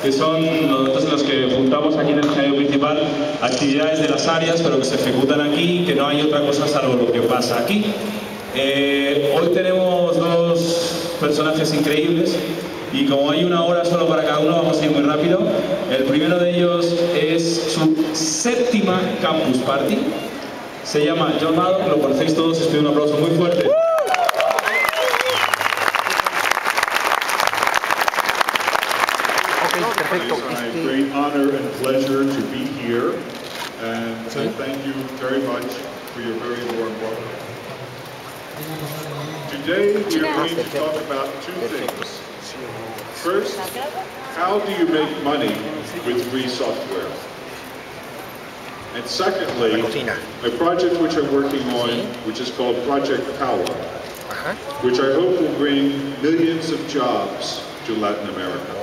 que son nosotros los que juntamos aquí en el escenario principal actividades de las áreas, pero que se ejecutan aquí, que no hay otra cosa salvo lo que pasa aquí. Hoy tenemos dos personajes increíbles y como hay una hora solo para cada uno, vamos a ir muy rápido. El primero de ellos es su séptima Campus Party. Se llama Jhon Maddog, lo conocéis todos, os pido un aplauso muy fuerte. It's a great honor and pleasure to be here, and I thank you very much for your very warm welcome. Today we are going to talk about two things. First, how do you make money with free software? And secondly, a project which I'm working on, which is called Project Power, which I hope will bring millions of jobs to Latin America.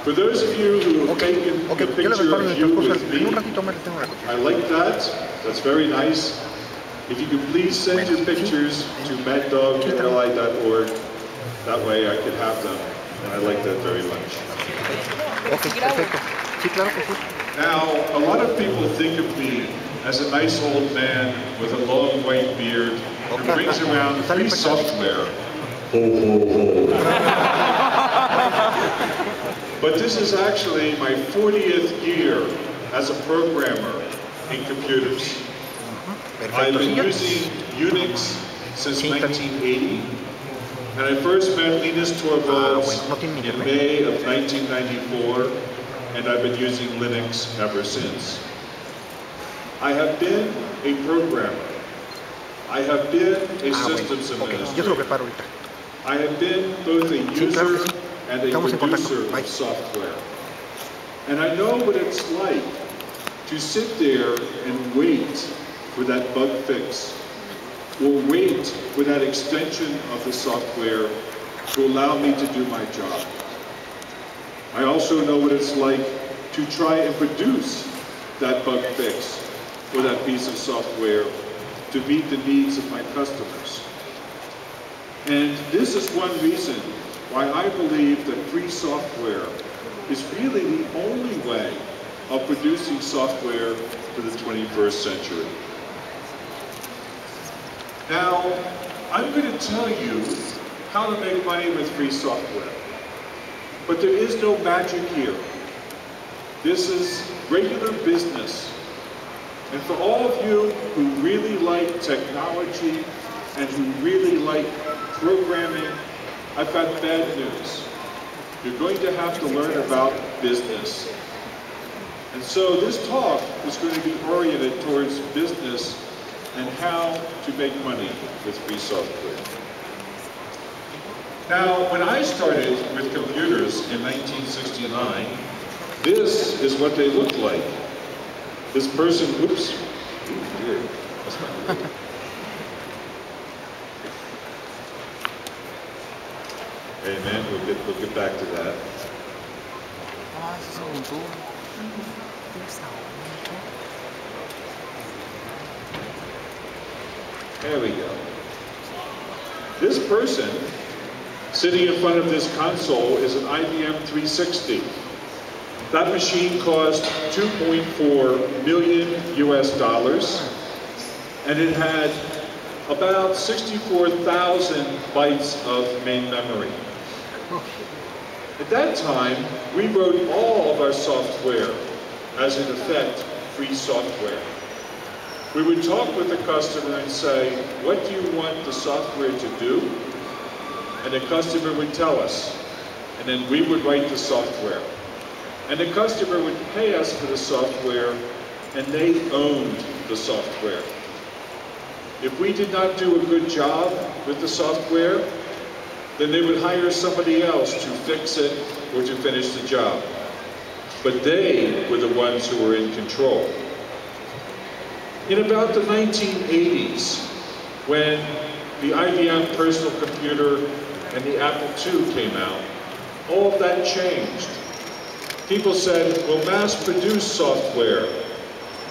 For those of you who have taken a picture of you with me, I like that. That's very nice. If you could please send your pictures to maddog@li.org. That way I could have them, and I like that very much. Now, a lot of people think of me as a nice old man with a long white beard who brings around free software. Ho, ho, ho. But this is actually my 40th year as a programmer in computers. I've been using Unix since 1980, and I first met Linus Torvalds in May of 1994, and I've been using Linux ever since. I have been a programmer. I have been a systems administrator. I have been both a user and a producer of software. And I know what it's like to sit there and wait for that bug fix, or wait for that extension of the software to allow me to do my job. I also know what it's like to try and produce that bug fix or that piece of software to meet the needs of my customers. And this is one reason why I believe that free software is really the only way of producing software for the 21st century. Now, I'm going to tell you how to make money with free software. But there is no magic here. This is regular business. And for all of you who really like technology and who really like programming, I've got bad news. You're going to have to learn about business. And so this talk is going to be oriented towards business and how to make money with free software. Now, when I started with computers in 1969, this is what they looked like. This person, oops, weird. That's not good. Amen. We'll get back to that. There we go. This person sitting in front of this console is an IBM 360. That machine cost $2.4 million US, and it had about 64,000 bytes of main memory. At that time, we wrote all of our software as, in effect, free software. We would talk with the customer and say, what do you want the software to do? And the customer would tell us, and then we would write the software. And the customer would pay us for the software, and they owned the software. If we did not do a good job with the software, then they would hire somebody else to fix it or to finish the job. But they were the ones who were in control. In about the 1980s, when the IBM personal computer and the Apple II came out, all of that changed. People said, we'll mass produce software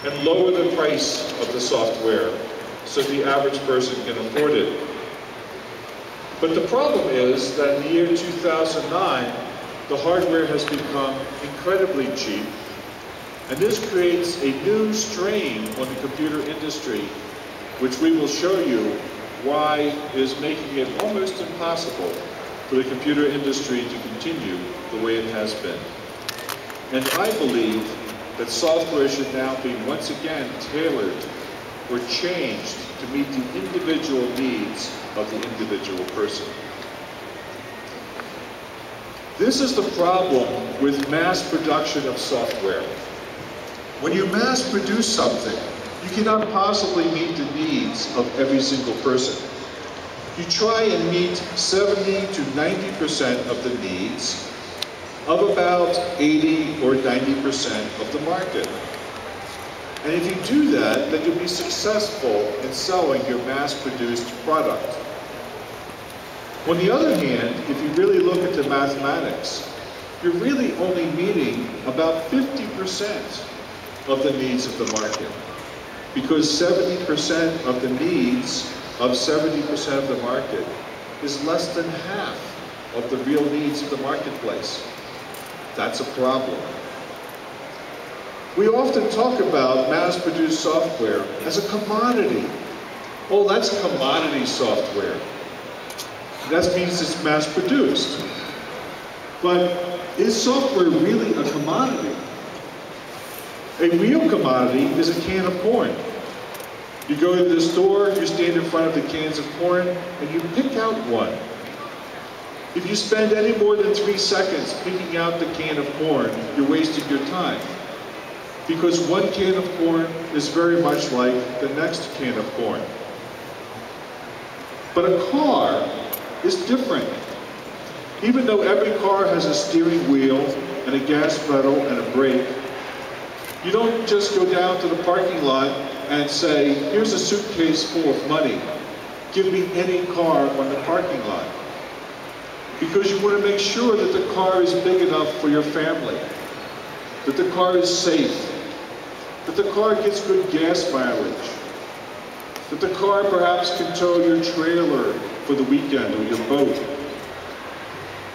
and lower the price of the software so the average person can afford it. But the problem is that in the year 2009, the hardware has become incredibly cheap, and this creates a new strain on the computer industry, which we will show you why is making it almost impossible for the computer industry to continue the way it has been. And I believe that software should now be once again tailored or changed to meet the individual needs of the individual person. This is the problem with mass production of software. When you mass produce something, you cannot possibly meet the needs of every single person. You try and meet 70 to 90% of the needs of about 80 or 90% of the market. And if you do that, then you'll be successful in selling your mass-produced product. On the other hand, if you really look at the mathematics, you're really only meeting about 50% of the needs of the market, because 70% of the needs of 70% of the market is less than half of the real needs of the marketplace. That's a problem. We often talk about mass-produced software as a commodity. Oh, that's commodity software. That means it's mass-produced. But is software really a commodity? A real commodity is a can of corn. You go to the store, you stand in front of the cans of corn, and you pick out one. If you spend any more than 3 seconds picking out the can of corn, you're wasting your time. Because one can of corn is very much like the next can of corn. But a car is different. Even though every car has a steering wheel and a gas pedal and a brake, you don't just go down to the parking lot and say, here's a suitcase full of money. Give me any car on the parking lot. Because you want to make sure that the car is big enough for your family, that the car is safe, that the car gets good gas mileage, that the car perhaps can tow your trailer for the weekend or your boat.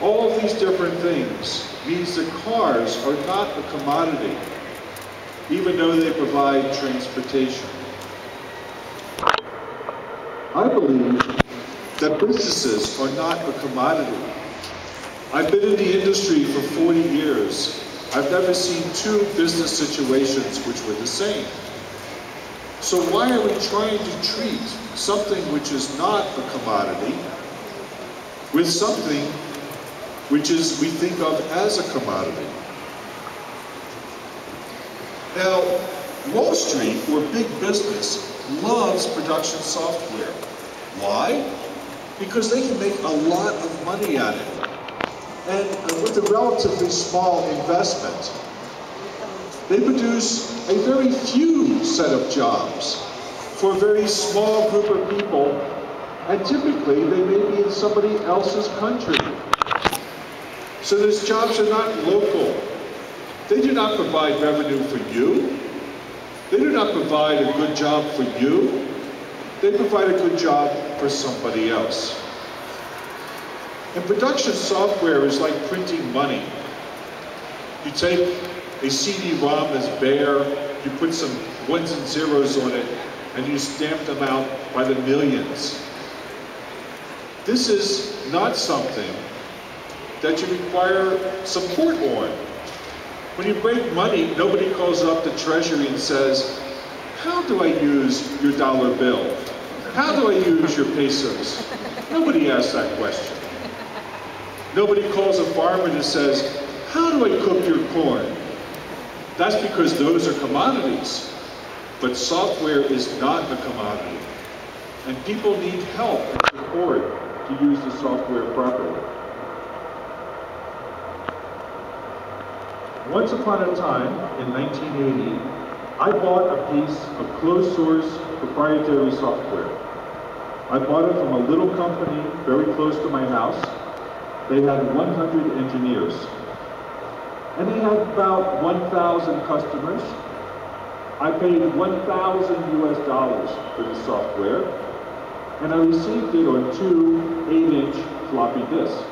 All of these different things means that cars are not a commodity, even though they provide transportation. I believe that businesses are not a commodity. I've been in the industry for 40 years. I've never seen two business situations which were the same. So why are we trying to treat something which is not a commodity with something which is we think of as a commodity? Now, Wall Street, or big business, loves production software. Why? Because they can make a lot of money at it. And with a relatively small investment, they produce a very few set of jobs for a very small group of people, and typically they may be in somebody else's country. So those jobs are not local. They do not provide revenue for you. They do not provide a good job for you. They provide a good job for somebody else. And production software is like printing money. You take a CD-ROM that's bare, you put some ones and zeros on it, and you stamp them out by the millions. This is not something that you require support on. When you break money, nobody calls up the Treasury and says, how do I use your dollar bill? How do I use your pesos? Nobody asks that question. Nobody calls a farmer and says, how do I cook your corn? That's because those are commodities. But software is not a commodity. And people need help and support to use the software properly. Once upon a time, in 1980, I bought a piece of closed-source proprietary software. I bought it from a little company very close to my house. They had 100 engineers. And they had about 1,000 customers. I paid $1,000 US for the software, and I received it on 2 8-inch floppy disks.